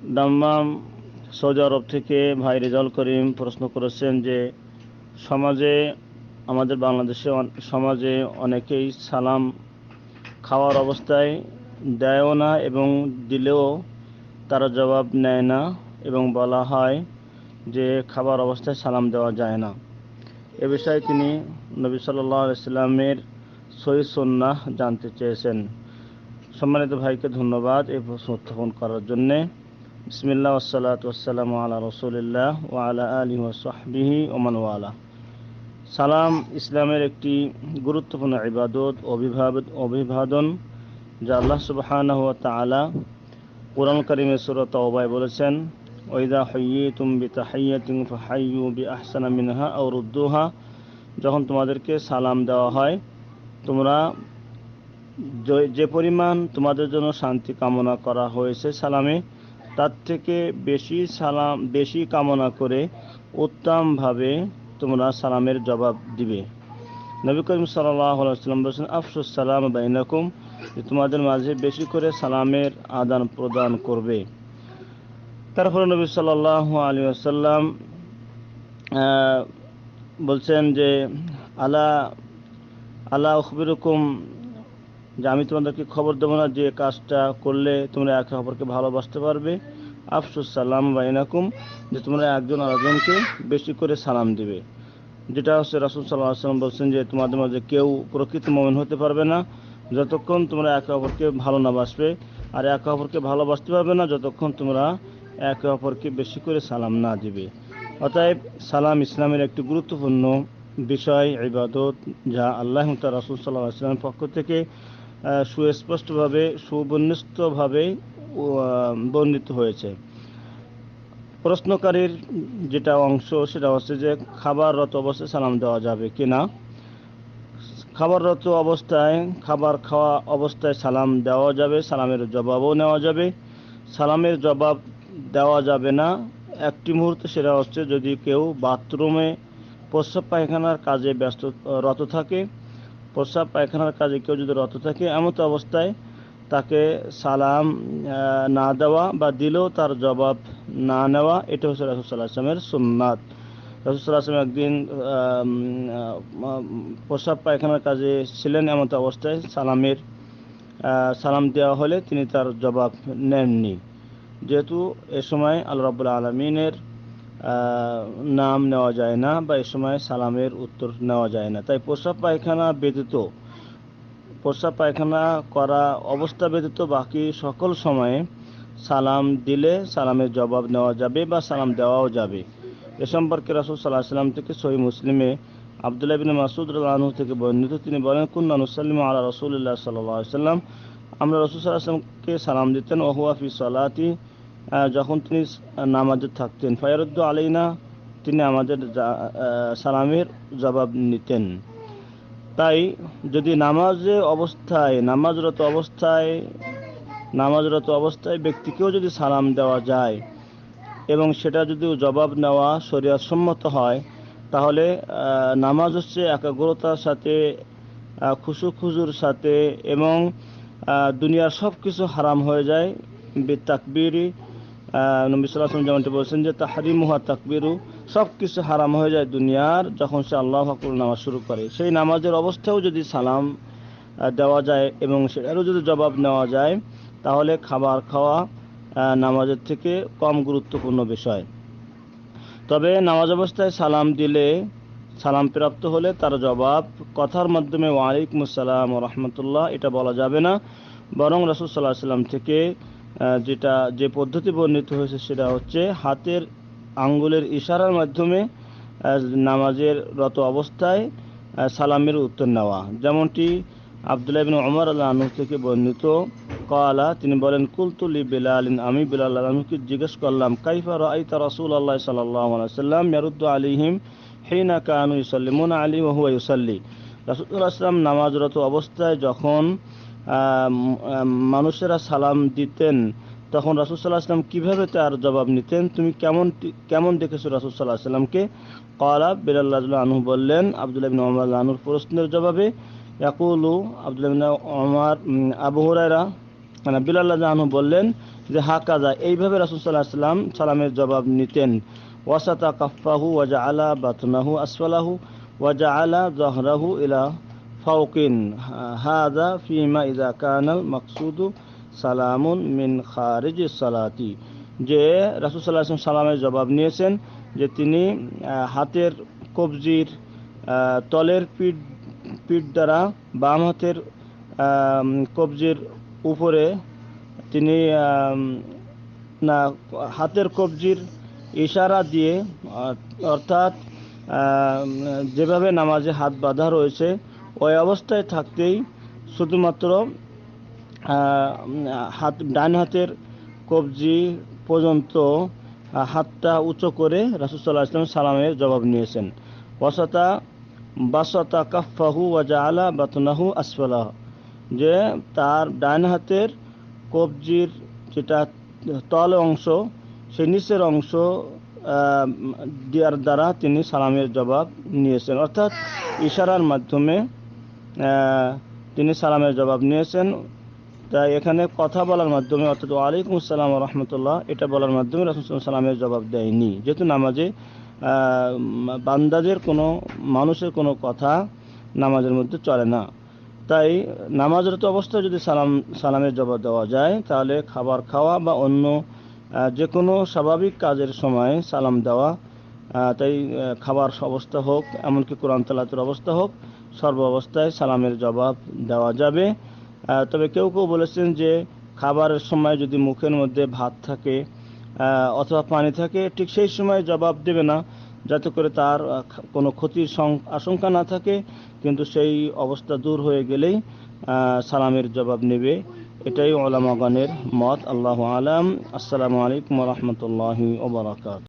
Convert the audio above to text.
Dammam Saudi আরব থেকে ভাই রেজাউল করিম প্রশ্ন করেছেন যে সমাজে আমাদের বাংলাদেশে সমাজে অনেকেই সালাম খাওয়ার অবস্থায় দেয়ও না এবং দিলেও তারা জবাব নেয় না এবং বলা হয় যে খাবার অবস্থায় সালাম দেওয়া যায় না। এ বিষয়ে তিনি নবী সাল্লাল্লাহু আলাইহি সাল্লামের সহিহ সুন্নাহ জানতে চেয়েছেন। সম্মানিত ভাইকে ধন্যবাদ এই প্রশ্ন উত্থাপন করার জন্যে। বিসমিল্লাহ ওয়াসসালাতু ওয়াসসালামু আলা রাসূলিল্লাহ ওয়া আলা আলিহি ওয়া সাহবিহি ওয়া মান ওয়ালা। সালাম ইসলামের একটি গুরুত্বপূর্ণ ইবাদত অভিবাদন, যা আল্লাহ সুবহানাহু ওয়া তাআলা কুরআন কারীমে সূরা তাওবায় বলেছেন, ওয়াইদা হুয়্যিতুম বিতাহিয়্যাতিন ফাহাইয়্যু বিআহসানা মিনহা আও রুদ্দুহা। যখন তোমাদেরকে সালাম দেওয়া হয়, তোমরা যে পরিমাণ তোমাদের জন্য শান্তি কামনা করা হয়েছে সালামে, তার থেকে বেশি কামনা করে উত্তমভাবে তোমরা সালামের জবাব দিবে। নবী করিম সাল্লাল্লাহু আলাইহি ওয়াসাল্লাম বলেছেন, আফশুস সালাম বাইনাকুম, যে তোমাদের মাঝে বেশি করে সালামের আদান প্রদান করবে। তারপরে নবী সাল্লাল্লাহু আলাইহি ওয়াসাল্লাম বলছেন যে আলা আলা উখবিরুকুম, যে আমি তোমাদেরকে খবর দেবো না যে কাজটা করলে তোমরা একে অপরকে ভালোবাসতে পারবে। আফসুস সালাম বাইনাকুম, যে তোমরা একজন আরেকজনকে বেশি করে সালাম দিবে। যেটা হচ্ছে রাসূল সাল্লাল্লাহু আলাইহি ওয়াসাল্লাম বলছেন যে তোমাদের মাঝে কেউ প্রকৃত মুমিন হতে পারবে না যতক্ষণ তোমরা একে অপরকে ভালো না বাসবে, আর একে অপরকে ভালোবাসতে পারবে না যতক্ষণ তোমরা একে অপরকে বেশি করে সালাম না দিবে। অতএব সালাম ইসলামের একটি গুরুত্বপূর্ণ বিষয়, ইবাদত, যা আল্লাহ এবং তার রাসূল সাল্লাল্লাহু আলাইহি ওয়াসাল্লামের পক্ষ থেকে সুস্পষ্টভাবে সুবর্ণিতভাবে বর্ণিত হয়েছে। প্রশ্নকারীর যেটা অংশ সেটা হচ্ছে যে খাবাররত অবস্থায় সালাম দেওয়া যাবে কিনা। খাবাররত অবস্থায়, খাবার খাওয়া অবস্থায় সালাম দেওয়া যাবে, সালামের জবাবও নেওয়া যাবে। সালামের জবাব দেওয়া যাবে না একটি মুহূর্তে, সেটা হচ্ছে যদি কেউ বাথরুমে প্রস্রাব পায়খানার কাজে রত থাকে। প্রস্রাব পায়খানার কাজে কেউ যদি রত থাকে, এমত অবস্থায় তাকে সালাম না দেওয়া বা দিলেও তার জবাব না নেওয়া, এটা হচ্ছে রাসূল সাল্লাল্লাহু আলাইহি ওয়াসাল্লামের সুন্নাত। রাসূল সাল্লাল্লাহু আলাইহি ওয়াসাল্লাম একদিন প্রস্রাব পায়খানার কাজে ছিলেন, এমত অবস্থায় সালাম দেওয়া হলে তিনি তার জবাব নেননি, যেহেতু এ সময় আল্লাহ রাব্বুল আলামিনের নাম নেওয়া যায় না বা এ সময় সালামের উত্তর নেওয়া যায় না। তাই প্রস্রাব পায়খানা করা অবস্থা ব্যতীত বাকি সকল সময়ে সালাম দিলে সালামের জবাব নেওয়া যাবে বা সালাম দেওয়াও যাবে। এ সম্পর্কে রাসূল সাল্লাল্লাহু আলাইহি ওয়াসাল্লাম থেকে সহিহ মুসলিমে আব্দুল্লাহ ইবনে মাসউদ রাদিয়াল্লাহু আনহু থেকে বর্ণিত, তিনি বলেন, কুন্না নুসাল্লিমু আলা রাসূলিল্লাহ সাল্লাল্লাহু আলাইহি ওয়াসাল্লাম, আমরা রাসূল সাল্লাল্লাহু আলাইহি ওয়াসাল্লামকে সালাম দিতেন, ওয়া হুয়া ফি সালাতি, যখন তিনি নামাজে থাকতেন, ফায়ারুদ্দু আলাইনা, তিনি আমাদের সালামের জবাব নিতেন। তাই যদি নামাজরত অবস্থায় ব্যক্তিকেও যদি সালাম দেওয়া যায় এবং সেটা যদি জবাব নেওয়া শরীয়ত সম্মত হয়, তাহলে নামাজ হচ্ছে একাগ্রতার সাথে, খুজুর সাথে, এবং দুনিয়ার সব কিছু হারাম হয়ে যায় বিতাকবীরি। নবী সাল্লাল্লাহু আলাইহি ওয়াসাল্লাম যেমনটি বলেছেন যে তাহরিমুহা তাকবীরু, সব কিছু হারাম হয়ে যায় দুনিয়ার যখন সে আল্লাহু আকবার নামাজ শুরু করে। সেই নামাজের অবস্থায়ও যদি সালাম দেওয়া যায় এবং সেটারও যদি জবাব নেওয়া যায়, তাহলে খাবার খাওয়া নামাজের থেকে কম গুরুত্বপূর্ণ বিষয়। তবে নামাজ অবস্থায় সালাম প্রাপ্ত হলে তার জবাব কথার মাধ্যমে ওয়ালাইকুম আসসালাম ওয়া রাহমাতুল্লাহ এটা বলা যাবে না, বরং রাসূল সাল্লাল্লাহু আলাইহি ওয়াসাল্লাম থেকে যে পদ্ধতি বর্ণিত হয়েছে সেটা হচ্ছে হাতের আঙ্গুলের ইশারার মাধ্যমে নামাজের রত অবস্থায় সালামের উত্তর নেওয়া। যেমনটি আব্দুল্লাহ ইবনে ওমর রাদিয়াল্লাহু আনহু থেকে বর্ণিত, ক্বালা, তিনি বলেন, কুলতু লি বিলালিন, আমি বিলাল রাদিয়াল্লাহু আনহুকে জিজ্ঞেস করলাম, কাইফা রাআইতা রাসূলুল্লাহ সাল্লাল্লাহু আলাইহি ওয়াসাল্লাম ইয়ারুদ্দু আলাইহিম হিনা কানু ইউসাল্লিমুনা আলাইহি ওয়া হুয়া ইউসাল্লি। রাসূল সাল্লাল্লাহু আলাইহি ওয়াসাল্লাম নামাজরত অবস্থায় যখন মানুষেরা সালাম দিতেন, তখন রাসূল সাল্লাল্লাহু আলাইহি ওয়াসাল্লাম কিভাবে তার জবাব নিতেন, তুমি কেমন দেখেছো রাসূল সাল্লাল্লাহু আলাইহি ওয়াসাল্লামকে? ক্বালা, বিলাল রাদিয়াল্লাহু আনহু বললেন, আব্দুল্লাহ ইবনে ওমর রাদিয়াল্লাহু আনহুর প্রশ্নের জবাবে, ইয়াকুলু, আব্দুল্লাহ ইবনে ওমর, আবু হুরায়রা মানে বিলাল রাদিয়াল্লাহু আনহু বললেন যে হাকাযা, এইভাবে রাসূল সাল্লাল্লাহু আলাইহি ওয়াসাল্লাম সালামের জবাব নিতেন। ওয়াসাতা কাফাহু ওয়া জাআলা বাতনাহু আসফালাহু ওয়া জাআলা যাহরাহু ইলা ফাওকিন, হাযা ফিমা ইযা কানাল মাকসুদু সালামুন মিন খারিজিস সালাতি। যে রাসূল সাল্লাল্লাহু আলাইহি ওয়াসাল্লাম সালামের জবাব নিয়েছেন যে তিনি হাতের কবজির তলের পিঠ পিঠ দ্বারা বাম হাতের কবজির উপরে তিনি না হাতের কবজির ইশারা দিয়ে, অর্থাৎ যেভাবে নামাজে হাত বাঁধা রয়েছে ওই অবস্থায় থাকতেই শুধুমাত্র ডান হাতের কবজি পর্যন্ত হাতটা উঁচু করে রাসূল সাল্লাল্লাহু আলাইহি ওয়াসাল্লাম সালামের জবাব নিয়েছেন। বাসাতা কাফাহু ওয়া জাআলা বাতনাহু আসফালাহু, যে তার ডান হাতের কবজির যেটা তল অংশ, সেই নিচের অংশ দেওয়ার দ্বারা তিনি সালামের জবাব নিয়েছেন, অর্থাৎ ইশারার মাধ্যমে তিনি সালামের জবাব নিয়েছেন। তাই এখানে কথা বলার মাধ্যমে, অর্থাৎ ওয়ালাইকুম আসসালাম ওয়া রাহমাতুল্লাহ এটা বলার মাধ্যমে রাসূল সাল্লাল্লাহু আলাইহি সালামের জবাব দেয়নি, যেহেতু নামাজে বান্দাদের কোনো মানুষের কোনো কথা নামাজের মধ্যে চলে না। তাই নামাজরত অবস্থায় যদি সালামের জবাব দেওয়া যায় তাহলে খাবার খাওয়া বা অন্য যে কোনো স্বাভাবিক কাজের সময় সালাম দেওয়া, তাই খাবার অবস্থা হোক এমনকি কোরআন তেলাওয়াতের অবস্থা হোক, সর্ব অবস্থায় সালামের জবাব দেওয়া যাবে। তবে কেউ কেউ বলেছেন যে খাবারের সময় যদি মুখের মধ্যে ভাত থাকে অথবা পানি থাকে, ঠিক সেই সময় জবাব দেবে না, যাতে করে তার কোনো ক্ষতির আশঙ্কা না থাকে, কিন্তু সেই অবস্থা দূর হয়ে গেলেই সালামের জবাব নেবে। এটাই উলামাগণের মত। আল্লাহু আলাম। আসসালামু আলাইকুম ওয়া রাহমাতুল্লাহি ওয়া বারাকাতুহু।